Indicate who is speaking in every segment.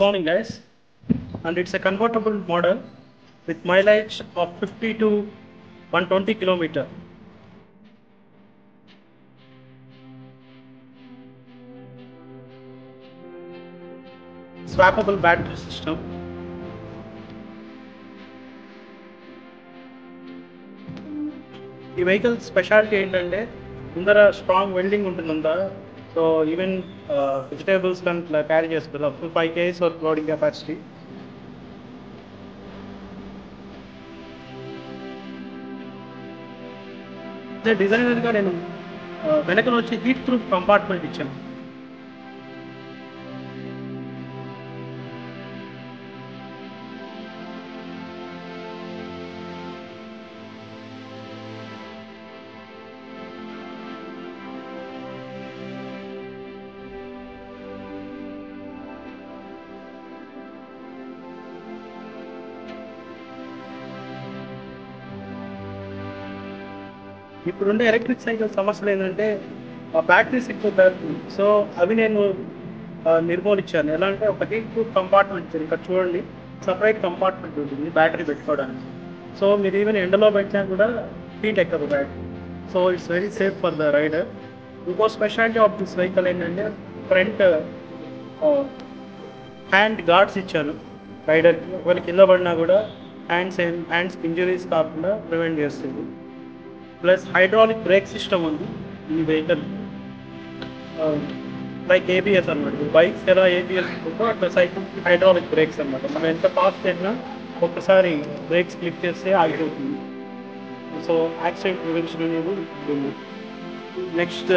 Speaker 1: Morning guys, and it's a convertible model with mileage of 50 to 120 kilometer. Swappable battery system. ఈ vehicle speciality ఏంటంటే ముందర strong welding ఉంటుందంతా. So even vegetables కానీ ఇట్లా carry చేస్తుంది up to 5 kgs వరకు loading capacity. అదే డిజైనర్గా నేను వెనకన వచ్చి హీట్ ప్రూఫ్ కంపార్ట్మెంట్ ఇచ్చాను. ఇప్పుడుండే ఎలక్ట్రిక్ సైకిల్ సమస్యలు ఏంటంటే ఆ బ్యాటరీస్ ఎక్కువ పెరుగుతుంది. సో అవి నేను నిర్మూలించాను. ఎలా అంటే ఒక హీట్ ప్రూఫ్ కంపార్ట్మెంట్ ఇచ్చాను. ఇక్కడ చూడండి, సపరేట్ కంపార్ట్మెంట్ ఉంటుంది బ్యాటరీ పెట్టుకోవడానికి. సో మీరు ఈవెన్ ఎండలో పెట్టినా కూడా హీట్ ఎక్కదు battery. So it's very safe for the rider. ఇంకో స్పెషాలిటీ ఆఫ్ దిస్ వెహికల్ ఏంటంటే ఫ్రంట్ హ్యాండ్ గార్డ్స్ ఇచ్చాను రైడర్కి. ఒకవేళ కింద పడినా కూడా హ్యాండ్స్ ఇంజరీస్ కాకుండా ప్రివెంట్ చేస్తుంది. ప్లస్ హైడ్రాలిక్ బ్రేక్ సిస్టమ్ ఉంది ఈ వెహికల్. లైక్ ఏబిఎస్ అనమాట. బైక్స్ ఎలా ఏబిఎస్ ఉంటుందో అట్లా సైకిల్ హైడ్రాలిక్ బ్రేక్స్ అనమాట. మనం ఎంత ఫాస్ట్ చేసినా ఒక్కసారి బ్రేక్స్ క్లిక్ చేస్తే ఆగిపోతుంది. సో యాక్సిడెంట్ ప్రివెన్షన్ అనేది ఉంటుంది. నెక్స్ట్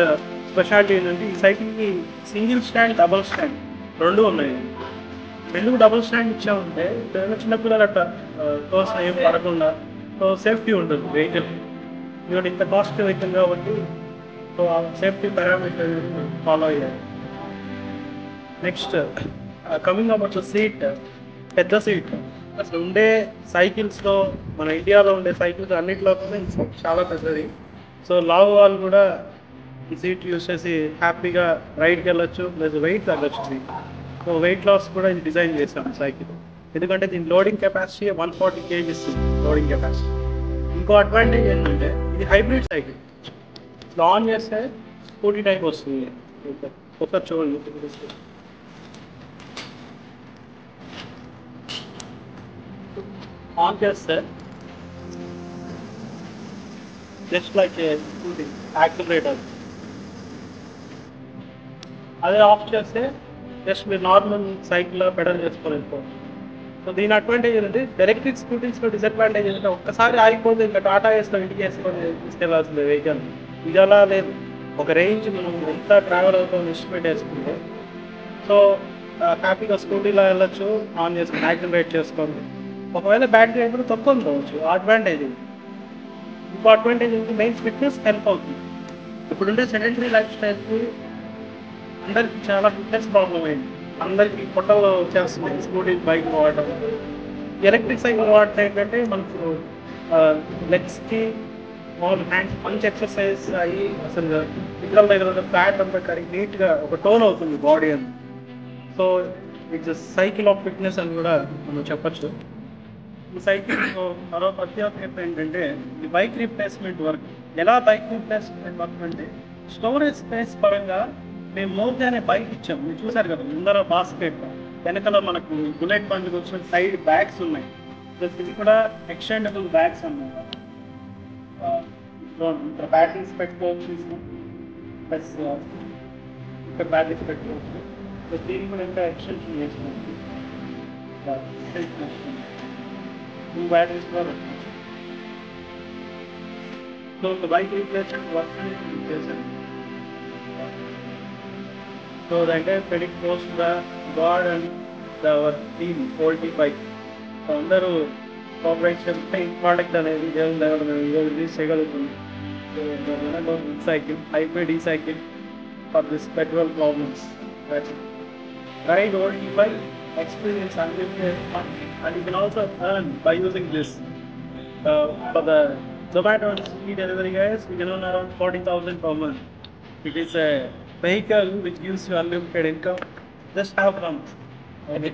Speaker 1: స్పెషాలిటీ ఏంటంటే ఈ సైకిల్కి సింగిల్ స్టాండ్, డబుల్ స్టాండ్ రెండు ఉన్నాయి. రెండు డబుల్ స్టాండ్ ఇచ్చామంటే చిన్నపిల్లలు అట్లా కోసం ఏం పడకుండా సో సేఫ్టీ ఉంటుంది వెహికల్. ఇవాళ ఇంత కాస్ట్ వెహికల్ కాబట్టి సో ఆ సేఫ్టీ పారామీటర్ ఫాలో అయ్యారు. నెక్స్ట్ కమింగ్ అబౌట్ సీట్, పెద్ద సీట్. అసలు ఉండే సైకిల్స్లో మన ఇండియాలో ఉండే సైకిల్స్ అన్నింటిలో చాలా పెద్దది. సో లావు వాళ్ళు కూడా ఈ సీట్ యూస్ చేసి హ్యాపీగా రైడ్కి వెళ్ళొచ్చు, ప్లస్ వెయిట్ తగ్గచ్చు. సో వెయిట్ లాస్ కూడా ఇది డిజైన్ చేస్తాం సైకిల్. ఎందుకంటే దీని loading capacity 140 kgs loading capacity. ఇంకో అడ్వాంటేజ్ ఏంటంటే ఇది హైబ్రిడ్ సైకిల్. ఆన్ చేస్తే స్కూటీ టైప్ వస్తుంది. ఒకసారి చూడండి. ఆన్ చేస్తే జస్ట్ లైక్ స్కూటీ యాక్సిలరేటర్. అదే ఆఫ్ చేస్తే జస్ట్ మీరు నార్మల్ సైకిల్లో పెడల్ చేసుకొని వెళ్ళిపోవాలి. సో దీని అడ్వాంటేజ్ ఏంటంటే ఎలక్ట్రిక్ స్కూటీస్లో డిసడ్వాంటేజ్ ఏంటంటే ఒక్కసారి ఆగిపోతే ఇంకా టాటా వేసుకొని ఇంటికి వేసుకొని తీసుకెళ్లాల్సింది వెహికల్. ఇది అలా లేదు. ఒక రేంజ్ మనం ఎంత ట్రావెల్ అవుతాం ఎస్టిమేట్ వేసుకుంటే సో హ్యాపీగా స్కూటీలో వెళ్ళొచ్చు, ఆన్ చేసుకుని యాక్సిలరేట్ చేసుకోండి. ఒకవేళ బ్యాటరీ అయిపోతే తక్కువ కావచ్చు. అడ్వాంటేజ్ ఇది. ఇంకో అడ్వాంటేజ్ ఏంటి, మెయిన్ ఫిట్నెస్ హెల్ప్ అవుతుంది. ఇప్పుడుండే సెడెంటరీ లైఫ్ స్టైల్కి అందరికి చాలా ఫిట్నెస్ ప్రాబ్లం అయింది. అందరికి పొట్టలు చేస్తున్నాయి స్కూటీ, బైక్ వాడటం. ఎలక్ట్రిక్ సైకిల్ వాడటం ఏంటంటే మనకు లెగ్స్కి హ్యాండ్స్ మంచి ఎక్సర్సైజ్ అయ్యి అసలు పిల్లల దగ్గర ఫ్యాట్ అంతా కరిగి నీట్గా ఒక టోన్ అవుతుంది బాడీ అని. So it's cycle of fitness అని కూడా మనం చెప్పచ్చు. ఈ సైకిల్ మరో ప్రత్యేకత ఏంటంటే ఈ బైక్ రీప్లేస్మెంట్ వర్క్. ఎలా బైక్ రీప్లేస్మెంట్ వర్క్ అంటే స్టోరేజ్ స్పేస్ పరంగా మేము మోర్తే అనే బైక్ ఇచ్చాము. మీరు చూసారు కదా, ముందర బాస్కెట్, వెనకాల మనకు బుల్లెట్ బండ్కి వచ్చిన సైడ్ బ్యాగ్స్ ఉన్నాయి. ప్లస్ ఇది కూడా ఎక్స్టెండబుల్ బ్యాగ్స్ అన్నమాట. ఇక్కడ బ్యాటరీస్ పెట్టుకోవచ్చు, ప్లస్ ఇక్కడ బ్యాటరీస్ పెట్టుకోవచ్చు. ప్లస్ దీనికి కూడా ఇంకా ఎక్స్టెన్షన్ చేసుకోవచ్చు. బ్యాటరీస్ కూడా పెట్టుకోవచ్చు. సో బైక్ రీప్లేస్మెంట్ వర్క్ అనేది చేశాను. So the entire credit goes to the God and our team, Oldie Bike. So అందరూ కోఆపరేషన్ ప్రోడక్ట్ అనేది రిలీజ్ చేయగలుగుతుంది. సైకిల్ హైబ్రిడ్ ఈ cycle for this petrol problems. Ride Oldie Bike, experience unlimited fun, and you can also earn by using this. For the Zomato and Swiggy delivery guys, you can earn around 40,000 per month. It is a vehicle which gives you unlimited income. Just have fun. Okay.